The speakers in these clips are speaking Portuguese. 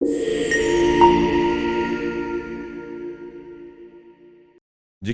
De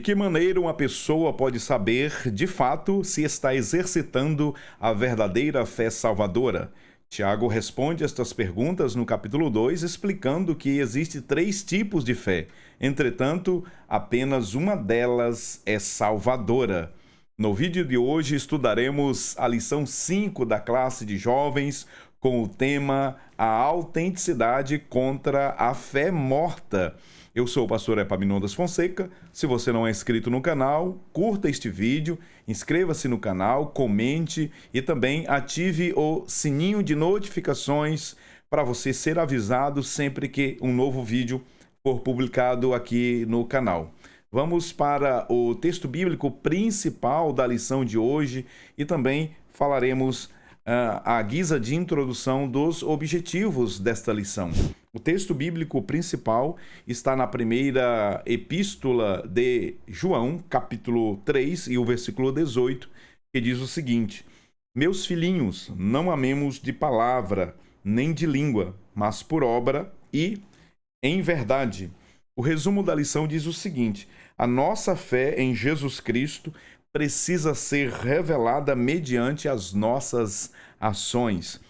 que maneira uma pessoa pode saber, de fato, se está exercitando a verdadeira fé salvadora? Tiago responde estas perguntas no capítulo 2, explicando que existe três tipos de fé. Entretanto, apenas uma delas é salvadora. No vídeo de hoje estudaremos a lição 5 da classe de jovens com o tema A Autenticidade contra a Fé Morta. Eu sou o pastor Epaminondas Fonseca. Se você não é inscrito no canal, curta este vídeo, inscreva-se no canal, comente e também ative o sininho de notificações para você ser avisado sempre que um novo vídeo for publicado aqui no canal. Vamos para o texto bíblico principal da lição de hoje e também falaremos à guisa de introdução dos objetivos desta lição. O texto bíblico principal está na primeira epístola de João, capítulo 3 e o versículo 18, que diz o seguinte: Meus filhinhos, não amemos de palavra, nem de língua, mas por obra e em verdade. O resumo da lição diz o seguinte: a nossa fé em Jesus Cristo precisa ser revelada mediante as nossas ações.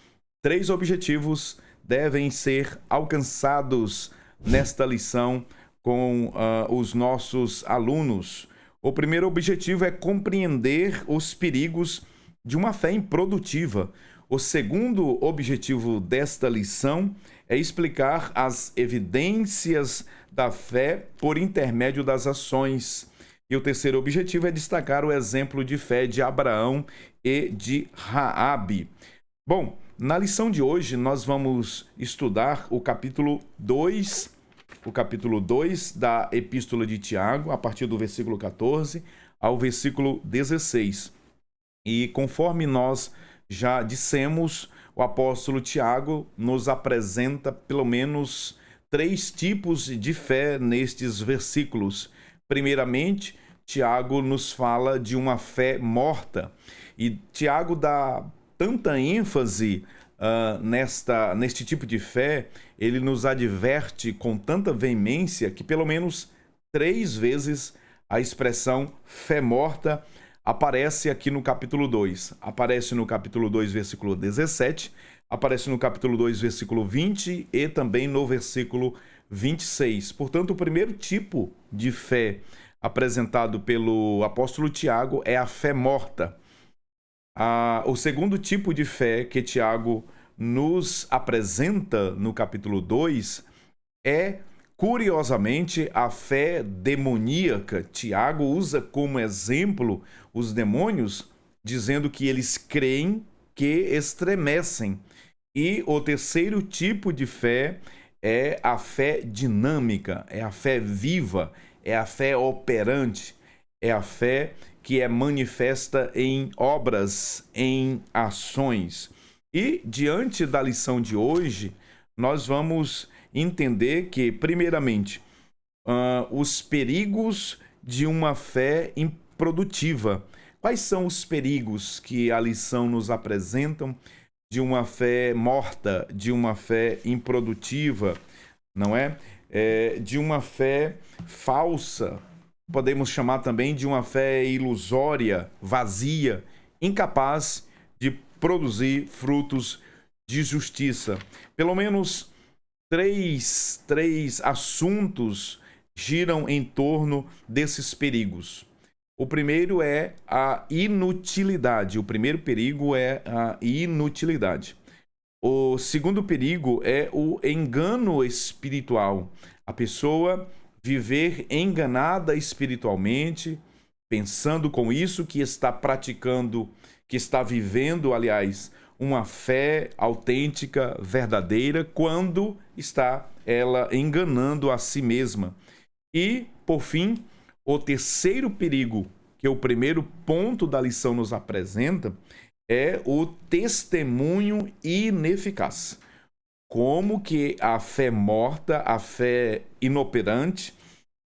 Três objetivos devem ser alcançados nesta lição com os nossos alunos. O primeiro objetivo é compreender os perigos de uma fé improdutiva. O segundo objetivo desta lição é explicar as evidências da fé por intermédio das ações. E o terceiro objetivo é destacar o exemplo de fé de Abraão e de Raabe. Bom, na lição de hoje nós vamos estudar o capítulo 2 da Epístola de Tiago, a partir do versículo 14 ao versículo 16. E conforme nós já dissemos, o apóstolo Tiago nos apresenta pelo menos três tipos de fé nestes versículos. Primeiramente, Tiago nos fala de uma fé morta. E Tiago dá tanta ênfase neste tipo de fé, ele nos adverte com tanta veemência que pelo menos 3 vezes a expressão fé morta aparece aqui no capítulo 2. Aparece no capítulo 2, versículo 17, aparece no capítulo 2, versículo 20 e também no versículo 26. Portanto, o primeiro tipo de fé apresentado pelo apóstolo Tiago é a fé morta. O segundo tipo de fé que Tiago nos apresenta no capítulo 2 é, curiosamente, a fé demoníaca. Tiago usa como exemplo os demônios, dizendo que eles creem que estremecem. E o terceiro tipo de fé é a fé dinâmica, é a fé viva, é a fé operante, é a fé que é manifesta em obras, em ações. E, diante da lição de hoje, nós vamos entender que, primeiramente, os perigos de uma fé improdutiva. Quais são os perigos que a lição nos apresenta de uma fé morta, de uma fé improdutiva, não é? De uma fé falsa, podemos chamar também de uma fé ilusória, vazia, incapaz de produzir frutos de justiça. Pelo menos três assuntos giram em torno desses perigos. O primeiro é a inutilidade. O primeiro perigo é a inutilidade. O segundo perigo é o engano espiritual. A pessoa viver enganada espiritualmente, pensando com isso que está praticando, que está vivendo, aliás, uma fé autêntica, verdadeira, quando está ela enganando a si mesma. E, por fim, o terceiro perigo que o primeiro ponto da lição nos apresenta é o testemunho ineficaz. Como que a fé morta, a fé inoperante,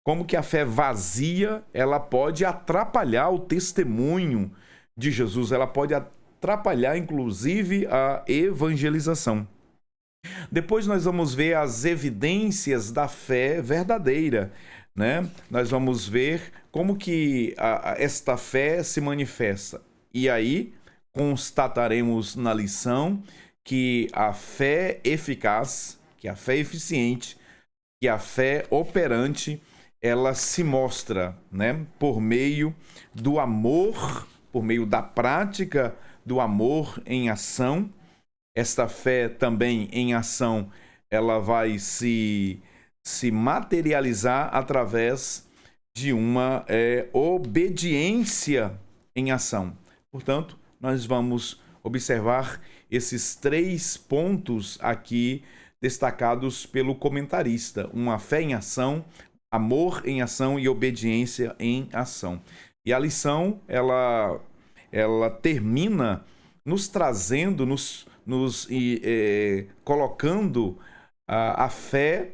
como que a fé vazia, ela pode atrapalhar o testemunho de Jesus, ela pode atrapalhar, inclusive, a evangelização. Depois nós vamos ver as evidências da fé verdadeira, né? Nós vamos ver como que esta fé se manifesta. E aí constataremos na lição que a fé eficaz, que a fé eficiente, que a fé operante, ela se mostra, né, por meio do amor, por meio da prática do amor em ação. Esta fé também em ação, ela vai se materializar através de uma obediência em ação. Portanto, nós vamos observar esses 3 pontos aqui destacados pelo comentarista: uma fé em ação, amor em ação e obediência em ação. E a lição, ela termina nos trazendo, colocando a fé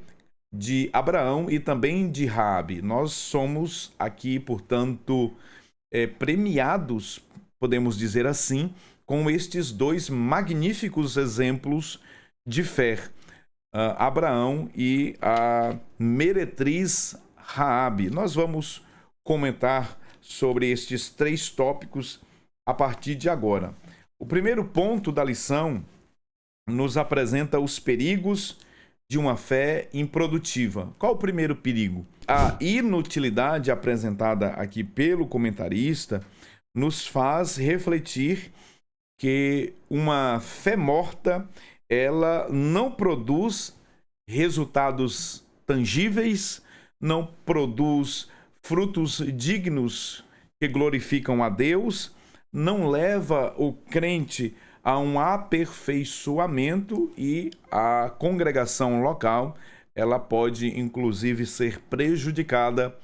de Abraão e também de Raabe. Nós somos aqui, portanto, premiados, podemos dizer assim, com estes 2 magníficos exemplos de fé, Abraão e a meretriz Raabe. Nós vamos comentar sobre estes 3 tópicos a partir de agora. O primeiro ponto da lição nos apresenta os perigos de uma fé improdutiva. Qual o primeiro perigo? A inutilidade apresentada aqui pelo comentarista nos faz refletir que uma fé morta, ela não produz resultados tangíveis, não produz frutos dignos que glorificam a Deus, não leva o crente a um aperfeiçoamento e a congregação local, ela pode inclusive ser prejudicada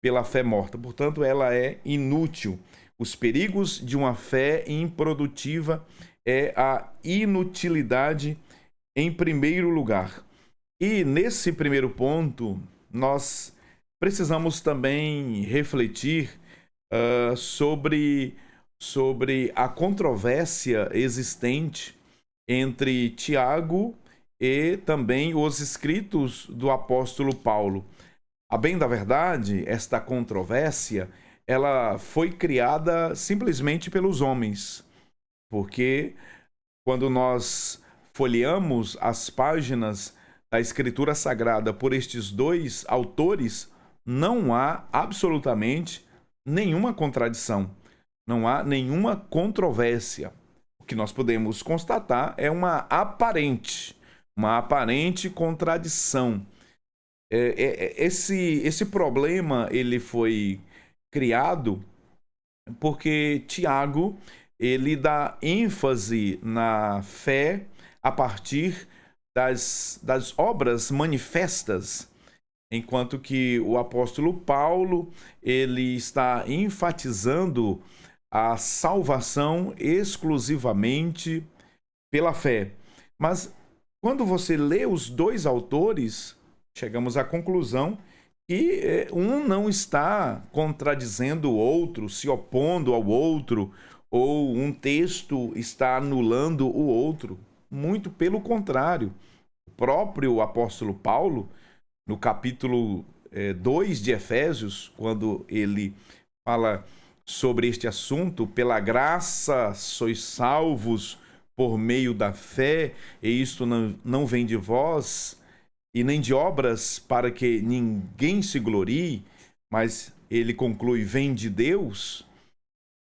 pela fé morta. Portanto, ela é inútil. Os perigos de uma fé improdutiva é a inutilidade em primeiro lugar. E nesse primeiro ponto, nós precisamos também refletir sobre a controvérsia existente entre Tiago e também os escritos do apóstolo Paulo. A bem da verdade, esta controvérsia, ela foi criada simplesmente pelos homens, porque quando nós folheamos as páginas da Escritura Sagrada por estes 2 autores, não há absolutamente nenhuma contradição. Não há nenhuma controvérsia. O que nós podemos constatar é uma aparente contradição. Esse problema ele foi criado porque Tiago ele dá ênfase na fé a partir das obras manifestas, enquanto que o apóstolo Paulo ele está enfatizando a salvação exclusivamente pela fé. Mas quando você lê os 2 autores, chegamos à conclusão que um não está contradizendo o outro, se opondo ao outro, ou um texto está anulando o outro. Muito pelo contrário. O próprio apóstolo Paulo, no capítulo 2 de Efésios, quando ele fala sobre este assunto, pela graça sois salvos por meio da fé, e isto não vem de vós, e nem de obras para que ninguém se glorie, mas ele conclui, vem de Deus.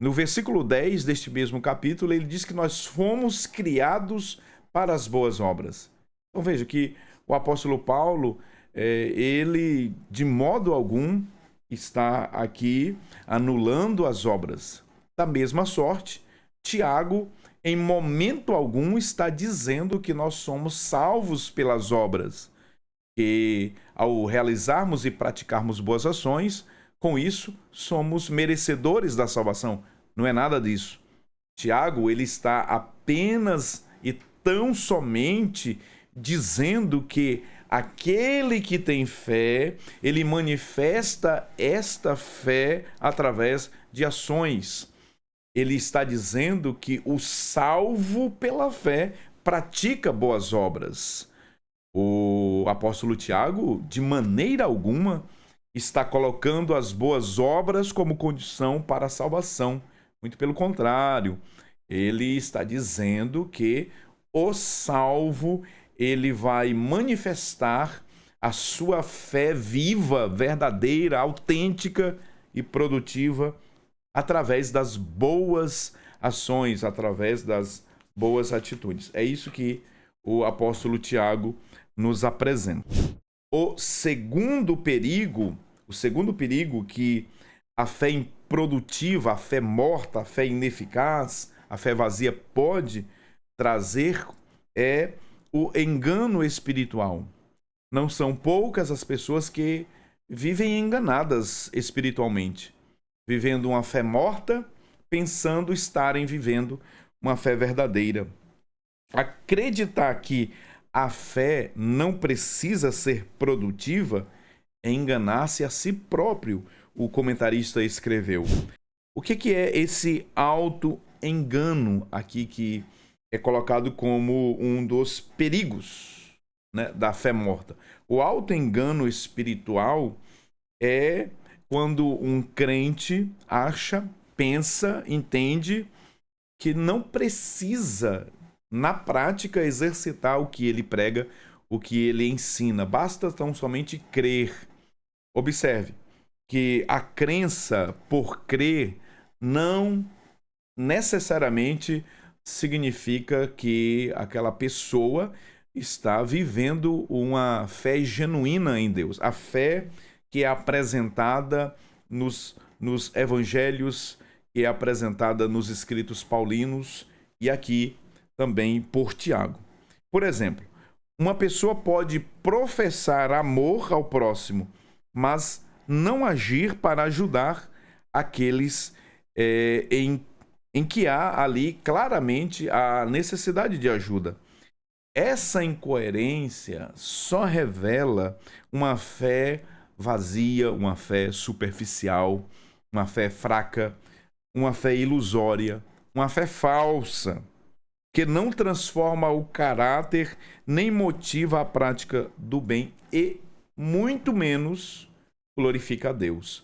No versículo 10 deste mesmo capítulo, ele diz que nós fomos criados para as boas obras. Então veja que o apóstolo Paulo, ele de modo algum está aqui anulando as obras. Da mesma sorte, Tiago, em momento algum, está dizendo que nós somos salvos pelas obras, que ao realizarmos e praticarmos boas ações, com isso somos merecedores da salvação. Não é nada disso. Tiago, ele está apenas e tão somente dizendo que aquele que tem fé, ele manifesta esta fé através de ações. Ele está dizendo que o salvo pela fé pratica boas obras. O apóstolo Tiago, de maneira alguma, está colocando as boas obras como condição para a salvação. Muito pelo contrário, ele está dizendo que o salvo, ele vai manifestar a sua fé viva, verdadeira, autêntica e produtiva através das boas ações, através das boas atitudes. É isso que o apóstolo Tiago nos apresenta. O segundo perigo que a fé improdutiva, a fé morta, a fé ineficaz, a fé vazia pode trazer é o engano espiritual. Não são poucas as pessoas que vivem enganadas espiritualmente, vivendo uma fé morta, pensando estarem vivendo uma fé verdadeira. Acreditar que a fé não precisa ser produtiva é enganar-se a si próprio, o comentarista escreveu. O que é esse auto-engano aqui que é colocado como um dos perigos, né, da fé morta? O auto-engano espiritual é quando um crente acha, pensa, entende que não precisa, na prática, exercitar o que ele prega, o que ele ensina. Basta tão somente crer. Observe que a crença por crer não necessariamente significa que aquela pessoa está vivendo uma fé genuína em Deus. A fé que é apresentada nos evangelhos, que é apresentada nos escritos paulinos e aqui também por Tiago. Por exemplo, uma pessoa pode professar amor ao próximo, mas não agir para ajudar aqueles em que há ali claramente a necessidade de ajuda. Essa incoerência só revela uma fé vazia, uma fé superficial, uma fé fraca, uma fé ilusória, uma fé falsa, que não transforma o caráter nem motiva a prática do bem e muito menos glorifica a Deus.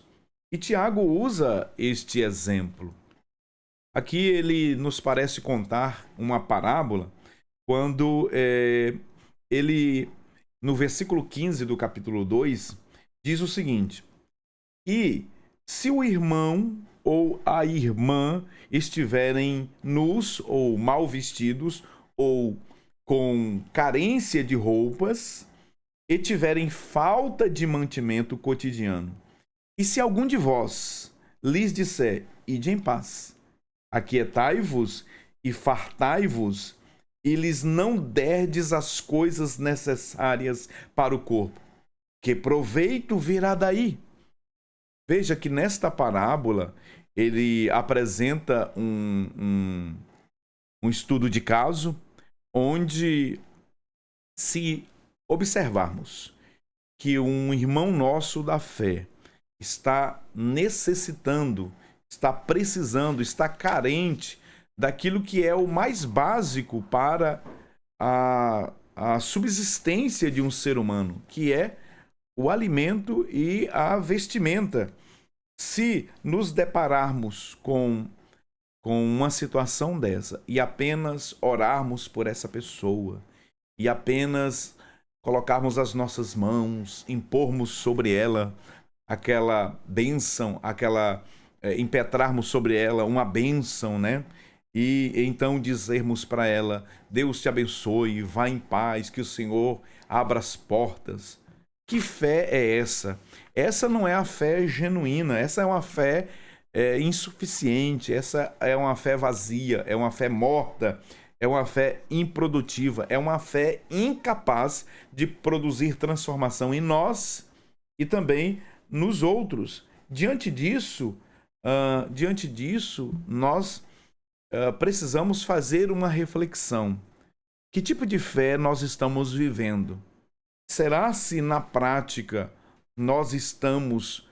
E Tiago usa este exemplo. Aqui ele nos parece contar uma parábola quando ele, no versículo 15 do capítulo 2, diz o seguinte: e se o irmão ou a irmã estiverem nus ou mal vestidos ou com carência de roupas e tiverem falta de mantimento cotidiano, e se algum de vós lhes disser, ide em paz, aquietai-vos e fartai-vos, e lhes não derdes as coisas necessárias para o corpo, que proveito virá daí? Veja que nesta parábola ele apresenta um estudo de caso onde, se observarmos que um irmão nosso da fé está necessitando, está precisando, está carente daquilo que é o mais básico para a subsistência de um ser humano, que é o alimento e a vestimenta. Se nos depararmos com uma situação dessa e apenas orarmos por essa pessoa e apenas colocarmos as nossas mãos, impormos sobre ela aquela bênção, impetrarmos sobre ela uma bênção, né? E então dizermos para ela, Deus te abençoe, vá em paz, que o Senhor abra as portas. Que fé é essa? Essa não é a fé genuína, essa é uma fé insuficiente, essa é uma fé vazia, é uma fé morta, é uma fé improdutiva, é uma fé incapaz de produzir transformação em nós e também nos outros. Diante disso, nós precisamos fazer uma reflexão. Que tipo de fé nós estamos vivendo? Será se na prática nós estamos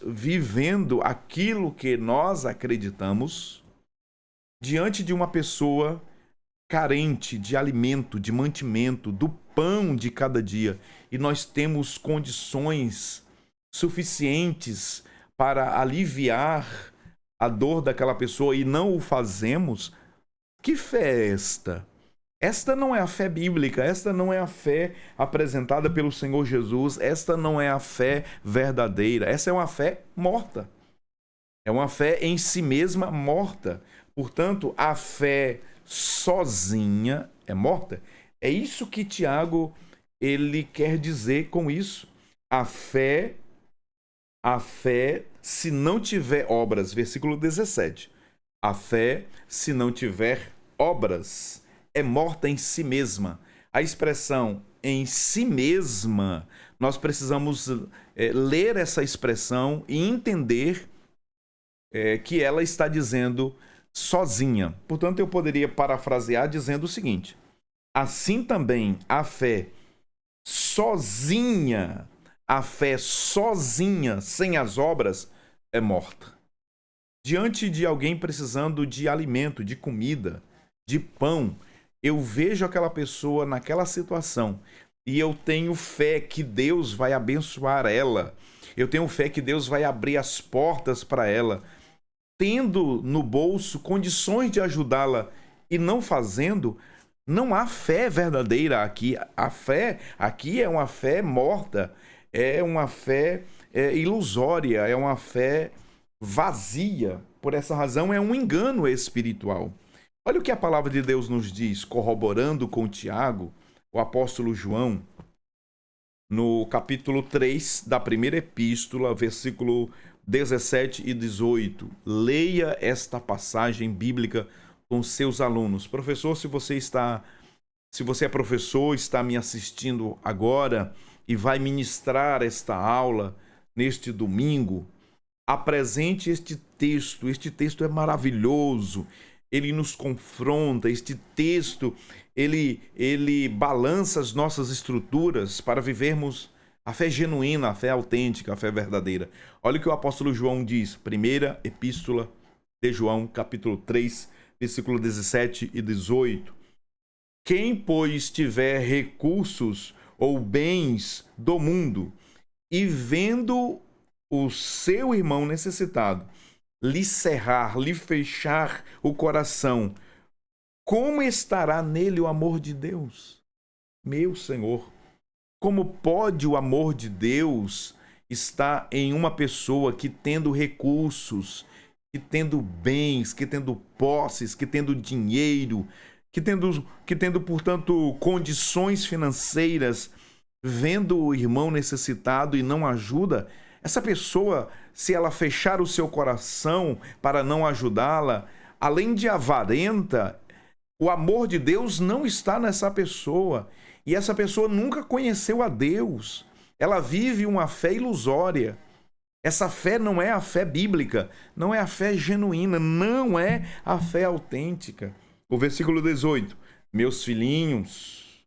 vivendo aquilo que nós acreditamos? Diante de uma pessoa carente de alimento, de mantimento, do pão de cada dia, e nós temos condições suficientes para aliviar a dor daquela pessoa e não o fazemos, que fé é esta? Esta não é a fé bíblica, esta não é a fé apresentada pelo Senhor Jesus, esta não é a fé verdadeira, essa é uma fé morta. É uma fé em si mesma morta. Portanto, a fé sozinha é morta. É isso que Tiago ele quer dizer com isso. A fé, se não tiver obras, versículo 17. A fé, se não tiver obras, é morta em si mesma. A expressão em si mesma, nós precisamos ler essa expressão e entender que ela está dizendo sozinha. Portanto, eu poderia parafrasear dizendo o seguinte: assim também a fé sozinha, sem as obras, é morta. Diante de alguém precisando de alimento, de comida, de pão, eu vejo aquela pessoa naquela situação e eu tenho fé que Deus vai abençoar ela. Eu tenho fé que Deus vai abrir as portas para ela. Tendo no bolso condições de ajudá-la e não fazendo, não há fé verdadeira aqui. A fé aqui é uma fé morta, é uma fé ilusória, é uma fé vazia. Por essa razão, é um engano espiritual. Olha o que a palavra de Deus nos diz, corroborando com Tiago, o apóstolo João, no capítulo 3 da primeira epístola, versículo 17 e 18. Leia esta passagem bíblica com seus alunos. Professor, se você é professor, está me assistindo agora e vai ministrar esta aula neste domingo, apresente este texto. Este texto é maravilhoso. Ele nos confronta. Este texto, ele balança as nossas estruturas para vivermos a fé genuína, a fé autêntica, a fé verdadeira. Olha o que o apóstolo João diz, primeira epístola de João, capítulo 3, versículo 17 e 18. Quem, pois, tiver recursos ou bens do mundo e vendo o seu irmão necessitado, lhe cerrar, lhe fechar o coração, como estará nele o amor de Deus? Meu Senhor, como pode o amor de Deus estar em uma pessoa que, tendo recursos, que tendo bens, que tendo posses, que tendo dinheiro, que tendo, portanto, condições financeiras, vendo o irmão necessitado e não ajuda? Essa pessoa, se ela fechar o seu coração para não ajudá-la, além de avarenta, o amor de Deus não está nessa pessoa. E essa pessoa nunca conheceu a Deus. Ela vive uma fé ilusória. Essa fé não é a fé bíblica, não é a fé genuína, não é a fé autêntica. O versículo 18. Meus filhinhos,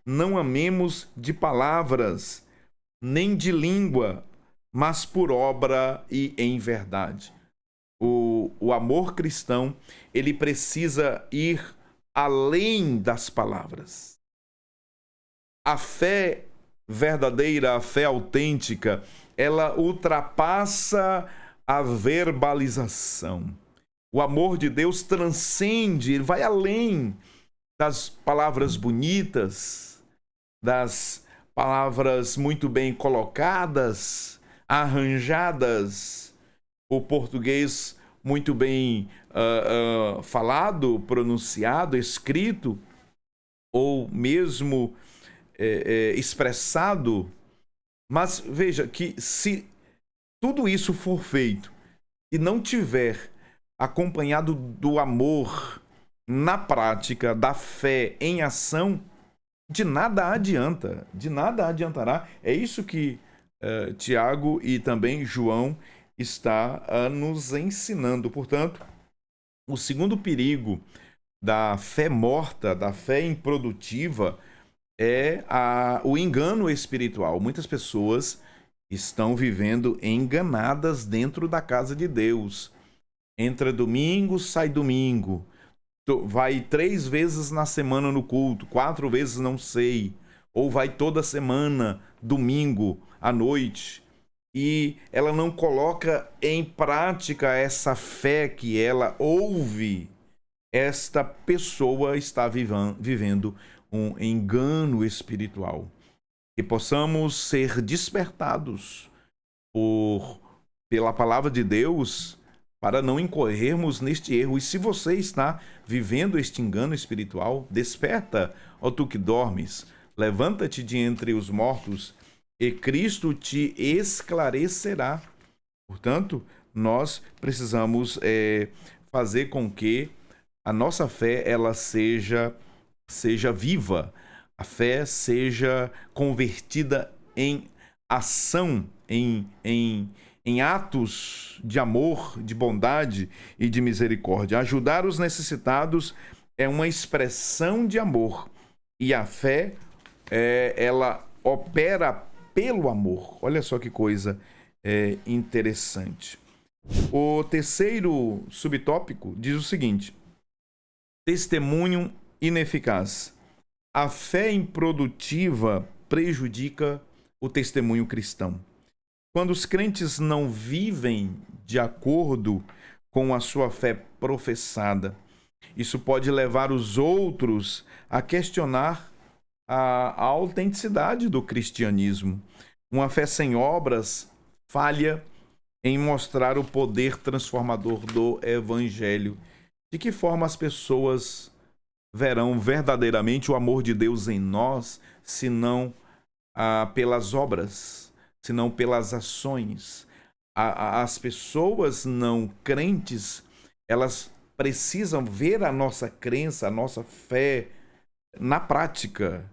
não amemos de palavras, nem de língua, mas por obra e em verdade. O amor cristão, ele precisa ir além das palavras. A fé verdadeira, a fé autêntica, ela ultrapassa a verbalização. O amor de Deus transcende, vai além das palavras bonitas, das palavras muito bem colocadas, arranjadas, o português muito bem falado, pronunciado, escrito, ou mesmo expressado. Mas veja que se tudo isso for feito e não tiver acompanhado do amor na prática, da fé em ação, de nada adianta, de nada adiantará. É isso que Tiago e também João está nos ensinando. Portanto, o segundo perigo da fé morta, da fé improdutiva, é o engano espiritual. Muitas pessoas estão vivendo enganadas dentro da casa de Deus. Entra domingo, sai domingo. vai 3 vezes na semana no culto, 4 vezes não sei, ou vai toda semana, domingo à noite, e ela não coloca em prática essa fé que ela ouve, esta pessoa está vivendo um engano espiritual. Que possamos ser despertados pela palavra de Deus para não incorrermos neste erro. E se você está vivendo este engano espiritual, desperta, ó tu que dormes, levanta-te de entre os mortos e Cristo te esclarecerá. Portanto, nós precisamos fazer com que a nossa fé ela seja viva, a fé seja convertida em ação, em atos de amor, de bondade e de misericórdia. Ajudar os necessitados é uma expressão de amor, e a fé, ela opera pelo amor. Olha só que coisa interessante. O terceiro subtópico diz o seguinte: testemunho ineficaz. A fé improdutiva prejudica o testemunho cristão. Quando os crentes não vivem de acordo com a sua fé professada, isso pode levar os outros a questionar a autenticidade do cristianismo. Uma fé sem obras falha em mostrar o poder transformador do evangelho. De que forma as pessoas verão verdadeiramente o amor de Deus em nós, se não pelas obras, se não pelas ações? As pessoas não crentes, elas precisam ver a nossa crença, a nossa fé na prática,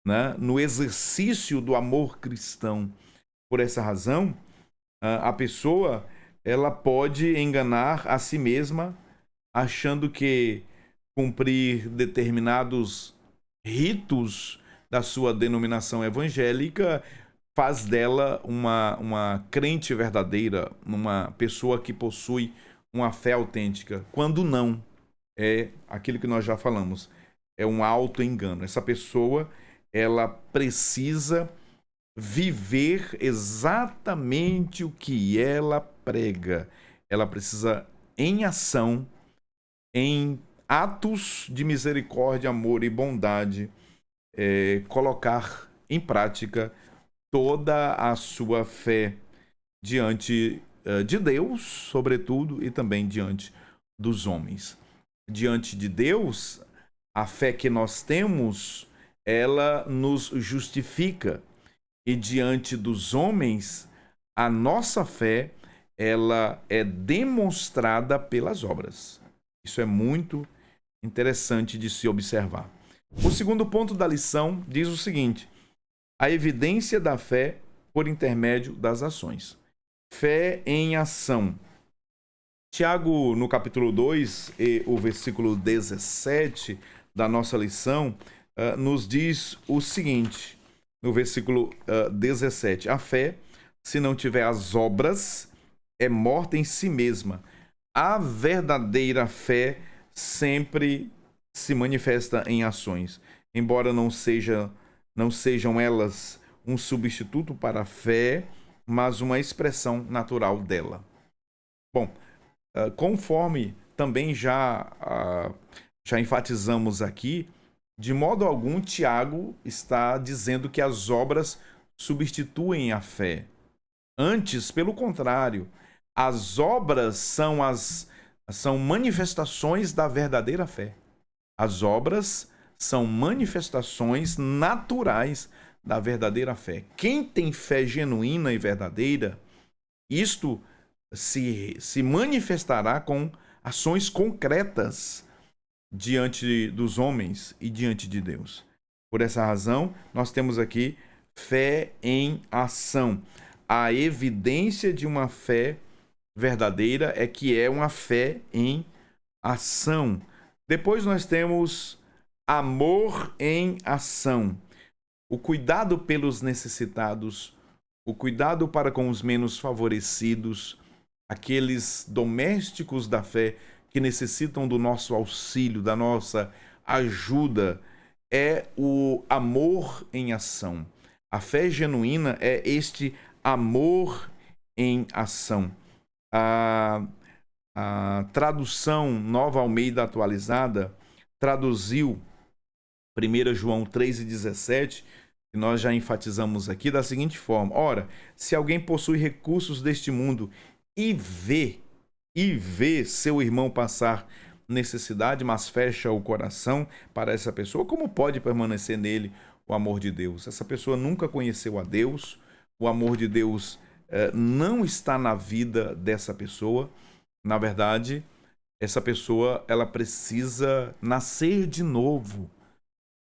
né? No exercício do amor cristão. Por essa razão, a pessoa ela pode enganar a si mesma, achando que cumprir determinados ritos da sua denominação evangélica faz dela uma crente verdadeira, uma pessoa que possui uma fé autêntica, quando não. É aquilo que nós já falamos, é um auto-engano. Essa pessoa, ela precisa viver exatamente o que ela prega. Ela precisa, em ação, em atos de misericórdia, amor e bondade, colocar em prática toda a sua fé diante de Deus, sobretudo, e também diante dos homens. Diante de Deus, a fé que nós temos, ela nos justifica. E diante dos homens, a nossa fé, ela é demonstrada pelas obras. Isso é muito interessante de se observar. O segundo ponto da lição diz o seguinte: a evidência da fé por intermédio das ações. Fé em ação. Tiago, no capítulo 2, e o versículo 17 da nossa lição, nos diz o seguinte, no versículo 17: a fé, se não tiver as obras, é morta em si mesma. A verdadeira fé sempre se manifesta em ações, embora não sejam elas um substituto para a fé, mas uma expressão natural dela. Bom, conforme também já enfatizamos aqui, de modo algum Tiago está dizendo que as obras substituem a fé. Antes, pelo contrário, as obras são manifestações da verdadeira fé. As obras são manifestações naturais da verdadeira fé. Quem tem fé genuína e verdadeira, isto se manifestará com ações concretas diante dos homens e diante de Deus. Por essa razão, nós temos aqui fé em ação. A evidência de uma fé verdadeira é que é uma fé em ação. Depois nós temos amor em ação. O cuidado pelos necessitados, o cuidado para com os menos favorecidos, aqueles domésticos da fé que necessitam do nosso auxílio, da nossa ajuda, é o amor em ação. A fé genuína é este amor em ação. A tradução Nova Almeida Atualizada traduziu 1 João 3,17, que nós já enfatizamos aqui, da seguinte forma: ora, se alguém possui recursos deste mundo e vê seu irmão passar necessidade, mas fecha o coração para essa pessoa, como pode permanecer nele o amor de Deus? Essa pessoa nunca conheceu a Deus, o amor de Deus não está na vida dessa pessoa. Na verdade, essa pessoa ela precisa nascer de novo.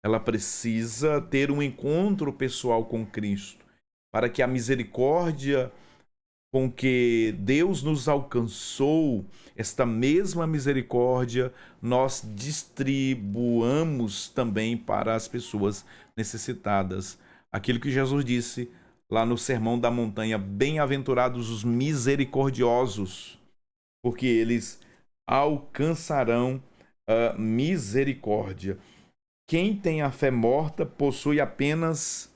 Ela precisa ter um encontro pessoal com Cristo, para que a misericórdia com que Deus nos alcançou, esta mesma misericórdia, nós distribuamos também para as pessoas necessitadas. Aquilo que Jesus disse lá no Sermão da Montanha: bem-aventurados os misericordiosos, porque eles alcançarão a misericórdia. Quem tem a fé morta possui apenas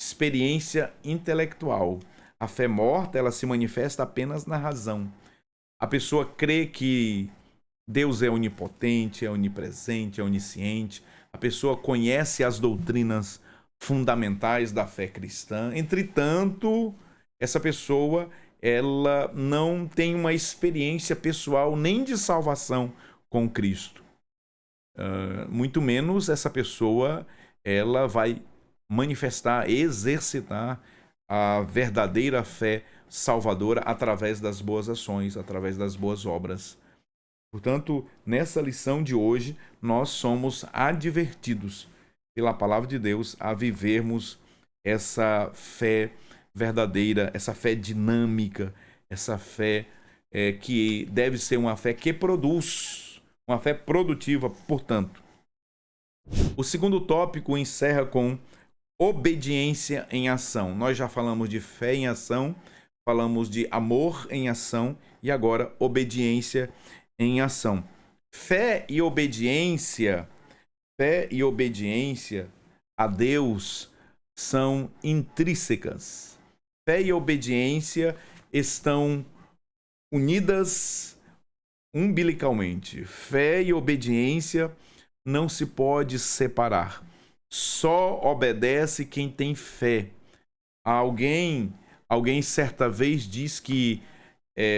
experiência intelectual. A fé morta, ela se manifesta apenas na razão. A pessoa crê que Deus é onipotente, é onipresente, é onisciente. A pessoa conhece as doutrinas fundamentais da fé cristã. Entretanto, essa pessoa ela não tem uma experiência pessoal nem de salvação com Cristo. Muito menos essa pessoa ela vai manifestar, exercitar a verdadeira fé salvadora através das boas ações, através das boas obras. Portanto, nessa lição de hoje, nós somos advertidos pela palavra de Deus a vivermos essa fé verdadeira, essa fé dinâmica, essa fé que deve ser uma fé que produz, uma fé produtiva, portanto. O segundo tópico encerra com obediência em ação. Nós já falamos de fé em ação, falamos de amor em ação e agora obediência em ação. Fé e obediência a Deus são intrínsecas. Fé e obediência estão unidas umbilicalmente. Fé e obediência não se pode separar. Só obedece quem tem fé. Alguém certa vez diz que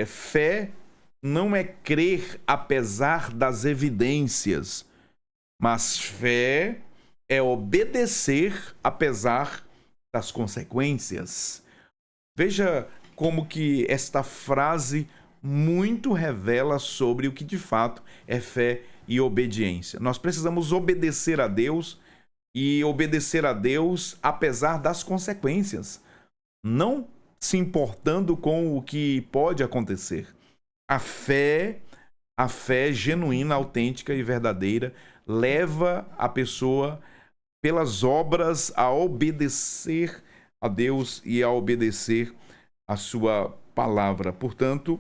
fé não é crer apesar das evidências, mas fé é obedecer apesar das consequências. Veja como que esta frase muito revela sobre o que de fato é fé e obediência. Nós precisamos obedecer a Deus e obedecer a Deus apesar das consequências, não se importando com o que pode acontecer. A fé genuína, autêntica e verdadeira leva a pessoa pelas obras a obedecer a Deus e a obedecer a sua palavra. Portanto,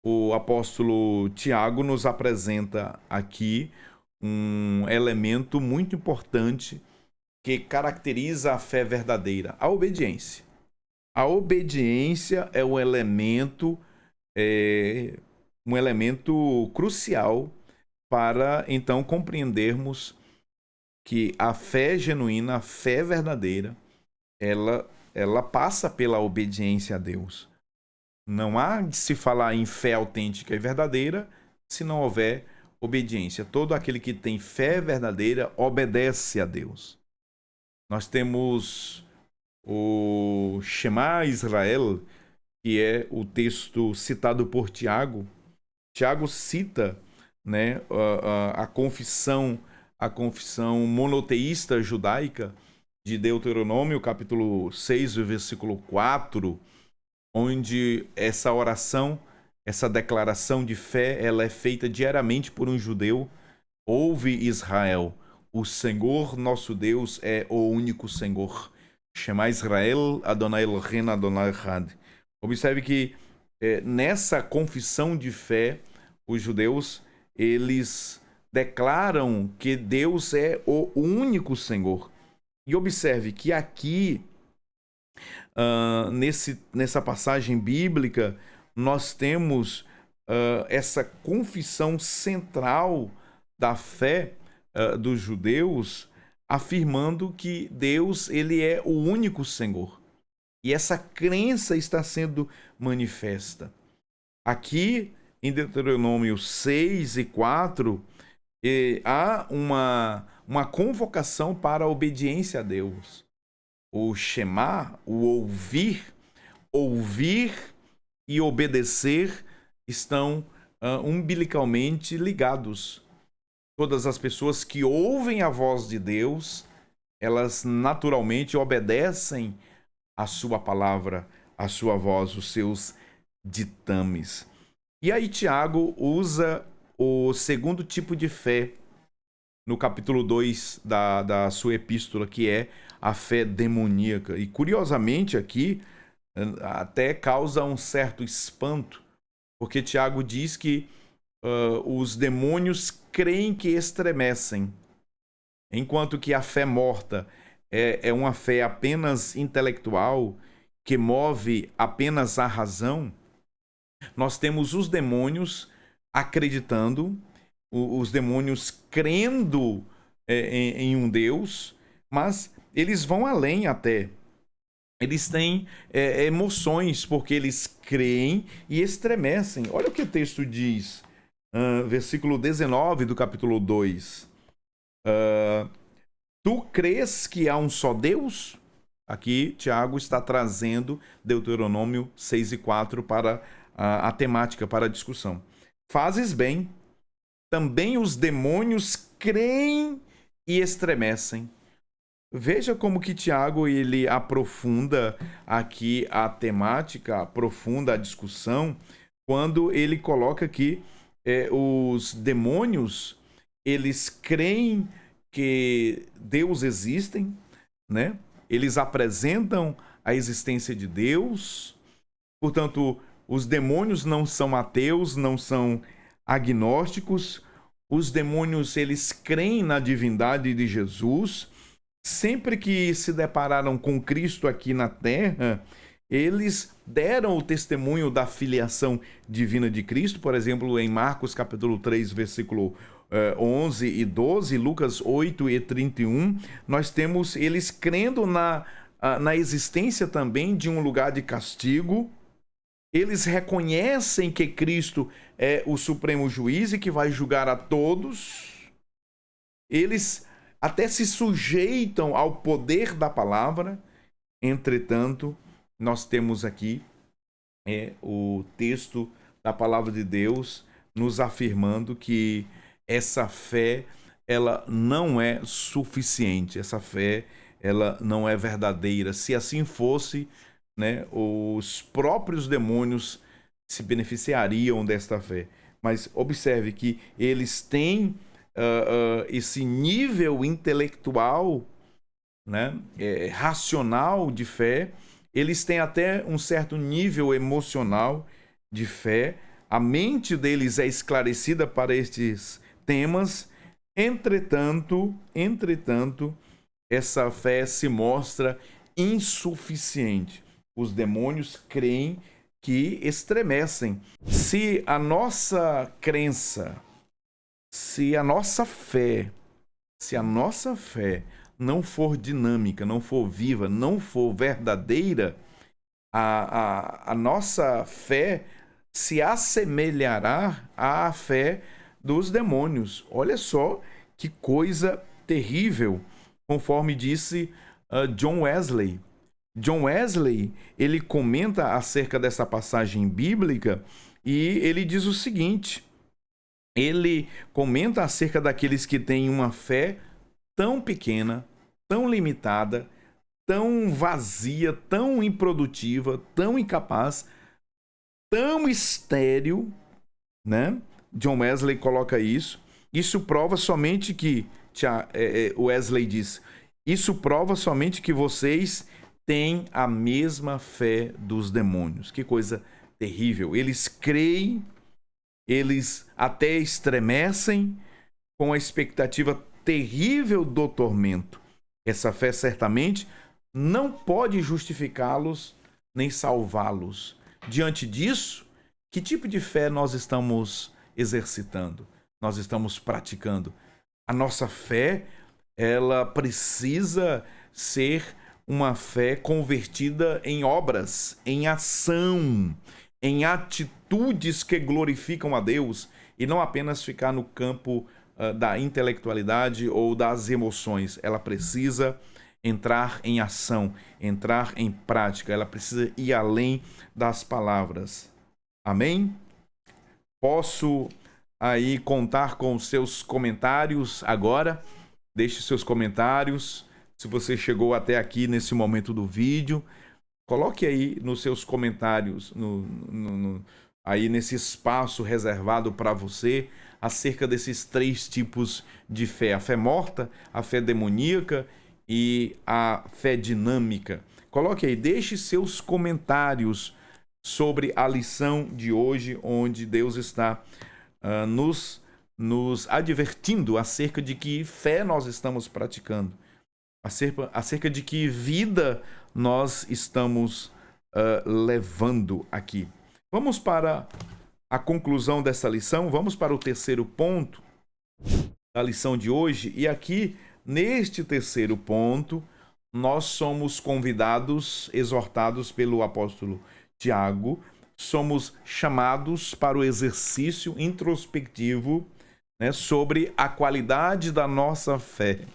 o apóstolo Tiago nos apresenta aqui um elemento muito importante que caracteriza a fé verdadeira: a obediência. A obediência é um elemento crucial para então compreendermos que a fé genuína, a fé verdadeira, ela passa pela obediência a Deus. Não há de se falar em fé autêntica e verdadeira se não houver obediência. Todo aquele que tem fé verdadeira obedece a Deus. Nós temos o Shema Israel, que é o texto citado por Tiago. Tiago cita, né, a confissão monoteísta judaica de Deuteronômio, capítulo 6, versículo 4, onde essa oração, essa declaração de fé, ela é feita diariamente por um judeu. Ouve, Israel, o Senhor nosso Deus é o único Senhor. Shema Israel, Adonai Eloheinu, Adonai Echad. Observe que nessa confissão de fé, os judeus, eles declaram que Deus é o único Senhor. E observe que aqui, nessa passagem bíblica, nós temos essa confissão central da fé dos judeus, afirmando que Deus, ele é o único Senhor. E essa crença está sendo manifesta. Aqui, em Deuteronômio 6 e 4, há uma convocação para a obediência a Deus. O Shema, o ouvir e obedecer estão umbilicalmente ligados. Todas as pessoas que ouvem a voz de Deus, elas naturalmente obedecem a sua palavra, a sua voz, os seus ditames. E aí Tiago usa o segundo tipo de fé no capítulo 2 da sua epístola, que é a fé demoníaca. E curiosamente aqui, até causa um certo espanto, porque Tiago diz que os demônios creem que estremecem, enquanto que a fé morta é uma fé apenas intelectual, que move apenas a razão. Nós temos os demônios acreditando, os demônios crendo em um Deus, mas eles vão além até. Eles têm emoções, porque eles creem e estremecem. Olha o que o texto diz, versículo 19 do capítulo 2. Tu crês que há um só Deus? Aqui, Tiago está trazendo Deuteronômio 6 e 4 para a temática, para a discussão. Fazes bem. Também os demônios creem e estremecem. Veja como que Tiago ele aprofunda aqui a temática, aprofunda a discussão, quando ele coloca que os demônios, eles creem que Deus existe, né? Eles apresentam a existência de Deus. Portanto, os demônios não são ateus, não são agnósticos. Os demônios, eles creem na divindade de Jesus. Sempre que se depararam com Cristo aqui na terra, eles deram o testemunho da filiação divina de Cristo. Por exemplo, em Marcos capítulo 3, versículo 11 e 12, Lucas 8 e 31, nós temos eles crendo na existência também de um lugar de castigo. Eles reconhecem que Cristo é o supremo juiz e que vai julgar a todos. Eles até se sujeitam ao poder da palavra. Entretanto, nós temos aqui o texto da palavra de Deus nos afirmando que essa fé, ela não é suficiente. Essa fé, ela não é verdadeira. Se assim fosse, né, os próprios demônios se beneficiariam desta fé. Mas observe que eles têm esse nível intelectual, né, racional de fé. Eles têm até um certo nível emocional de fé. A mente deles é esclarecida para estes temas. Entretanto, essa fé se mostra insuficiente. Os demônios creem que estremecem. Se a nossa crença, se a nossa fé não for dinâmica, não for viva, não for verdadeira, a nossa fé se assemelhará à fé dos demônios. Olha só que coisa terrível, conforme disse John Wesley. John Wesley, ele comenta acerca dessa passagem bíblica e ele diz o seguinte: ele comenta acerca daqueles que têm uma fé tão pequena, tão limitada, tão vazia, tão improdutiva, tão incapaz, tão estéril, né? John Wesley coloca isso. Isso prova somente que, Wesley diz, isso prova somente que vocês têm a mesma fé dos demônios. Que coisa terrível. Eles creem eles até estremecem com a expectativa terrível do tormento. Essa fé certamente não pode justificá-los nem salvá-los. Diante disso, que tipo de fé nós estamos exercitando? Nós estamos praticando? A nossa fé, ela precisa ser uma fé convertida em obras, em ação, em atitudes que glorificam a Deus e não apenas ficar no campo da intelectualidade ou das emoções. Ela precisa entrar em ação, entrar em prática. Ela precisa ir além das palavras. Amém? Posso aí contar com os seus comentários agora? Deixe seus comentários. Se você chegou até aqui nesse momento do vídeo, coloque aí nos seus comentários, aí nesse espaço reservado para você, acerca desses 3 tipos de fé: a fé morta, a fé demoníaca e a fé dinâmica. Coloque aí, deixe seus comentários sobre a lição de hoje, onde Deus está nos advertindo acerca de que fé nós estamos praticando, acerca de que vida nós estamos levando aqui. Vamos para a conclusão dessa lição, vamos para o 3º ponto da lição de hoje. E aqui, neste 3º ponto, nós somos convidados, exortados pelo apóstolo Tiago, somos chamados para o exercício introspectivo, né, sobre a qualidade da nossa fé.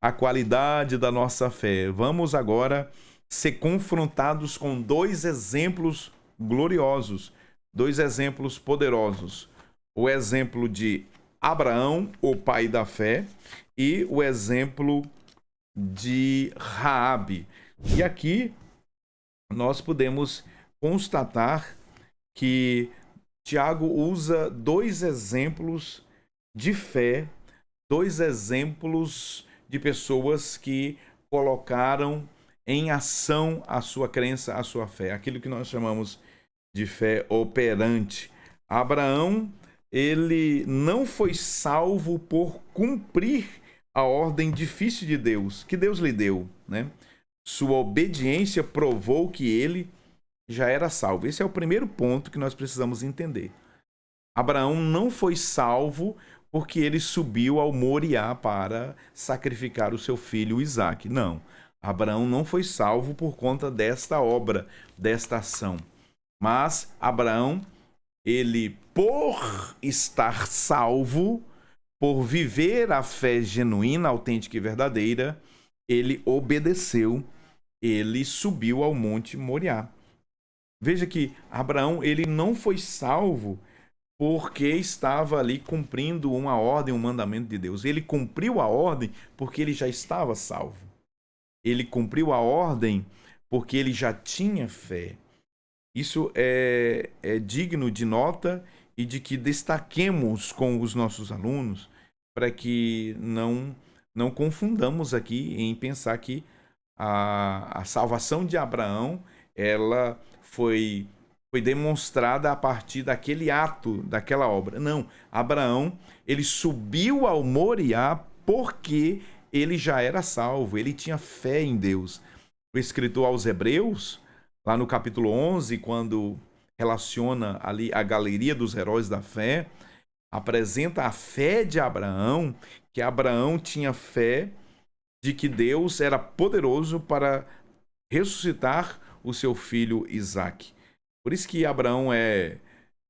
A qualidade da nossa fé. Vamos agora ser confrontados com 2 exemplos gloriosos, 2 exemplos poderosos. O exemplo de Abraão, o pai da fé, e o exemplo de Raabe. E aqui nós podemos constatar que Tiago usa 2 exemplos de fé, 2 exemplos de pessoas que colocaram em ação a sua crença, a sua fé, aquilo que nós chamamos de fé operante. Abraão, ele não foi salvo por cumprir a ordem difícil de Deus, que Deus lhe deu, né? Sua obediência provou que ele já era salvo. Esse é o primeiro ponto que nós precisamos entender. Abraão não foi salvo porque ele subiu ao Moriá para sacrificar o seu filho Isaque. Não. Abraão não foi salvo por conta desta obra, desta ação. Mas Abraão, ele, por estar salvo, por viver a fé genuína, autêntica e verdadeira, ele obedeceu, ele subiu ao Monte Moriá. Veja que Abraão, ele não foi salvo porque estava ali cumprindo uma ordem, um mandamento de Deus. Ele cumpriu a ordem porque ele já estava salvo. Ele cumpriu a ordem porque ele já tinha fé. Isso é digno de nota e de que destaquemos com os nossos alunos para que não confundamos aqui em pensar que a salvação de Abraão ela foi demonstrada a partir daquele ato, daquela obra. Não, Abraão, ele subiu ao Moriá porque ele já era salvo, ele tinha fé em Deus. O escritor aos Hebreus, lá no capítulo 11, quando relaciona ali a galeria dos heróis da fé, apresenta a fé de Abraão, que Abraão tinha fé de que Deus era poderoso para ressuscitar o seu filho Isaque. Por isso que Abraão é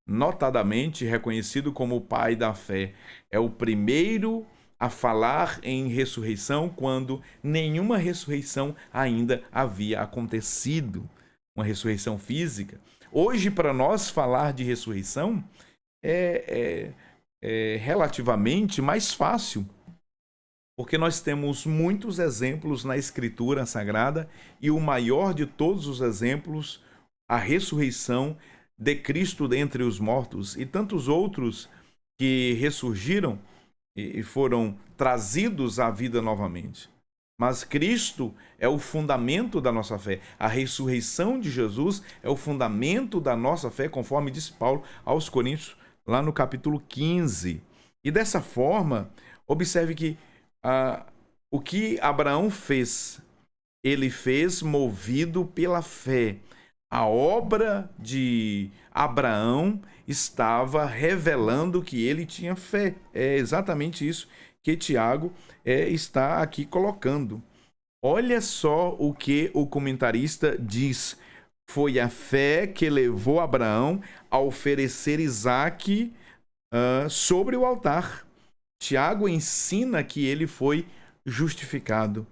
notadamente reconhecido como o pai da fé. É o primeiro a falar em ressurreição quando nenhuma ressurreição ainda havia acontecido, uma ressurreição física. Hoje, para nós falar de ressurreição é relativamente mais fácil, porque nós temos muitos exemplos na Escritura Sagrada e o maior de todos os exemplos, a ressurreição de Cristo dentre os mortos e tantos outros que ressurgiram e foram trazidos à vida novamente. mas Cristo é o fundamento da nossa fé. A ressurreição de Jesus é o fundamento da nossa fé, conforme disse Paulo aos Coríntios, lá no capítulo 15. E dessa forma, observe que o que Abraão fez, ele fez movido pela fé. A obra de Abraão estava revelando que ele tinha fé. É exatamente isso que Tiago está aqui colocando. Olha só o que o comentarista diz. Foi a fé que levou Abraão a oferecer Isaque sobre o altar. Tiago ensina que ele foi justificado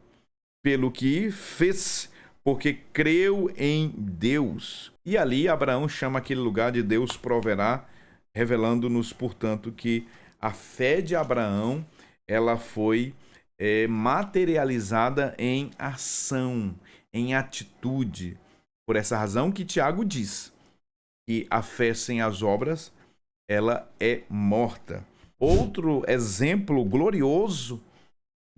pelo que fez, porque creu em Deus. E ali Abraão chama aquele lugar de Deus proverá, revelando-nos, portanto, que a fé de Abraão ela foi materializada em ação, em atitude. Por essa razão que Tiago diz que a fé sem as obras, ela é morta. Outro exemplo glorioso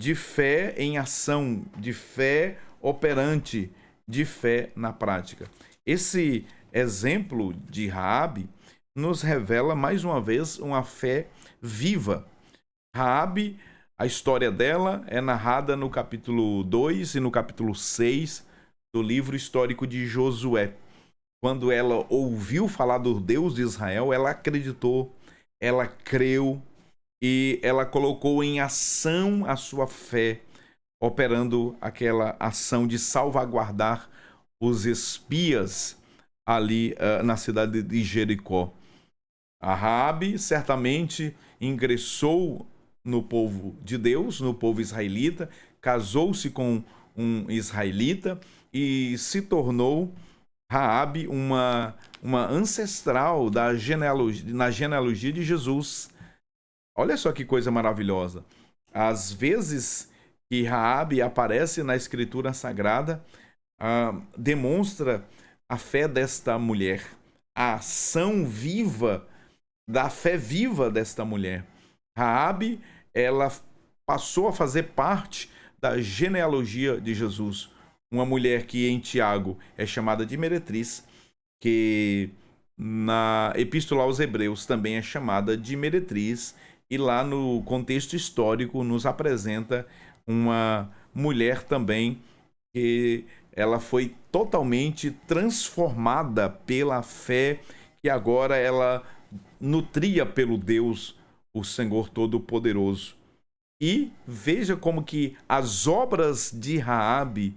de fé em ação, de fé operante, de fé na prática. Esse exemplo de Raabe nos revela mais uma vez uma fé viva. Raabe, a história dela é narrada no capítulo 2 e no capítulo 6 do livro histórico de Josué. Quando ela ouviu falar do Deus de Israel, ela acreditou, ela creu e ela colocou em ação a sua fé, operando aquela ação de salvaguardar os espias ali na cidade de Jericó. A Raabe certamente ingressou no povo de Deus, no povo israelita, casou-se com um israelita e se tornou Raabe uma ancestral na genealogia de Jesus. Olha só que coisa maravilhosa. Às vezes que Raabe aparece na Escritura Sagrada, demonstra a fé desta mulher, a ação viva da fé viva desta mulher. Raabe, ela passou a fazer parte da genealogia de Jesus. Uma mulher que em Tiago é chamada de meretriz, que na Epístola aos Hebreus também é chamada de meretriz, e lá no contexto histórico nos apresenta uma mulher também que ela foi totalmente transformada pela fé, que agora ela nutria pelo Deus, o Senhor Todo-Poderoso. E veja como que as obras de Raabe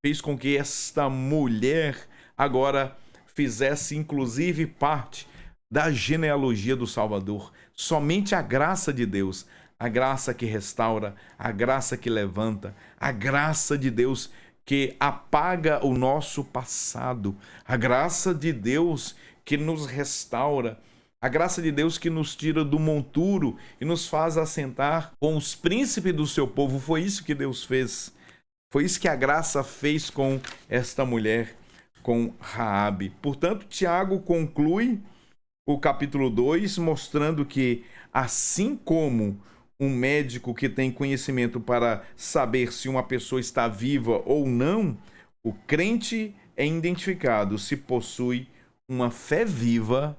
fez com que esta mulher agora fizesse inclusive parte da genealogia do Salvador. Somente a graça de Deus, a graça que restaura, a graça que levanta, a graça de Deus que apaga o nosso passado, a graça de Deus que nos restaura, a graça de Deus que nos tira do monturo e nos faz assentar com os príncipes do seu povo. Foi isso que Deus fez. Foi isso que a graça fez com esta mulher, com Raabe. Portanto, Tiago conclui o capítulo 2 mostrando que, assim como um médico que tem conhecimento para saber se uma pessoa está viva ou não, o crente é identificado se possui uma fé viva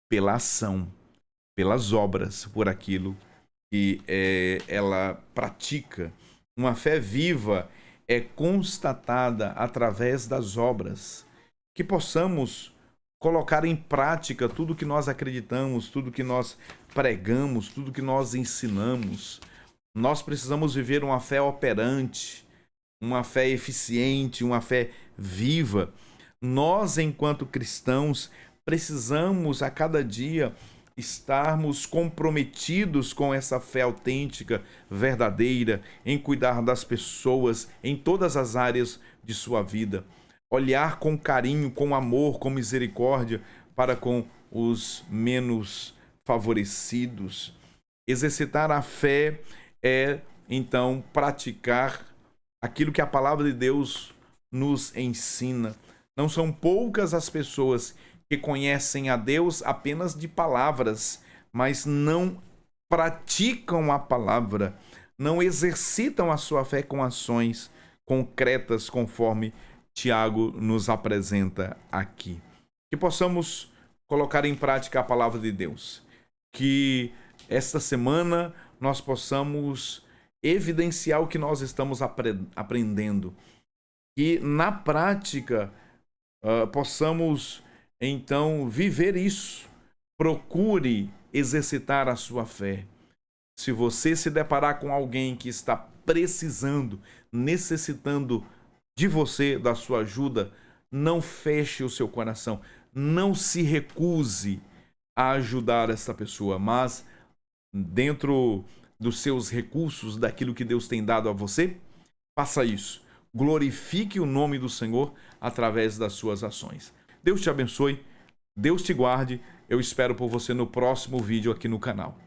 pela ação, pelas obras, por aquilo que ela pratica. Uma fé viva é constatada através das obras. Que possamos colocar em prática tudo que nós acreditamos, tudo que nós pregamos, tudo que nós ensinamos. Nós precisamos viver uma fé operante, uma fé eficiente, uma fé viva. Nós, enquanto cristãos, precisamos a cada dia estarmos comprometidos com essa fé autêntica, verdadeira, em cuidar das pessoas em todas as áreas de sua vida. Olhar com carinho, com amor, com misericórdia para com os menos favorecidos. Exercitar a fé é, então, praticar aquilo que a palavra de Deus nos ensina. Não são poucas as pessoas que conhecem a Deus apenas de palavras, mas não praticam a palavra, não exercitam a sua fé com ações concretas, conforme Tiago nos apresenta aqui. Que possamos colocar em prática a palavra de Deus. Que esta semana nós possamos evidenciar o que nós estamos aprendendo. E na prática possamos então viver isso. Procure exercitar a sua fé. Se você se deparar com alguém que está precisando, necessitando de você, da sua ajuda, não feche o seu coração. Não se recuse a ajudar essa pessoa, mas dentro dos seus recursos, daquilo que Deus tem dado a você, faça isso. Glorifique o nome do Senhor através das suas ações. Deus te abençoe, Deus te guarde. Eu espero por você no próximo vídeo aqui no canal.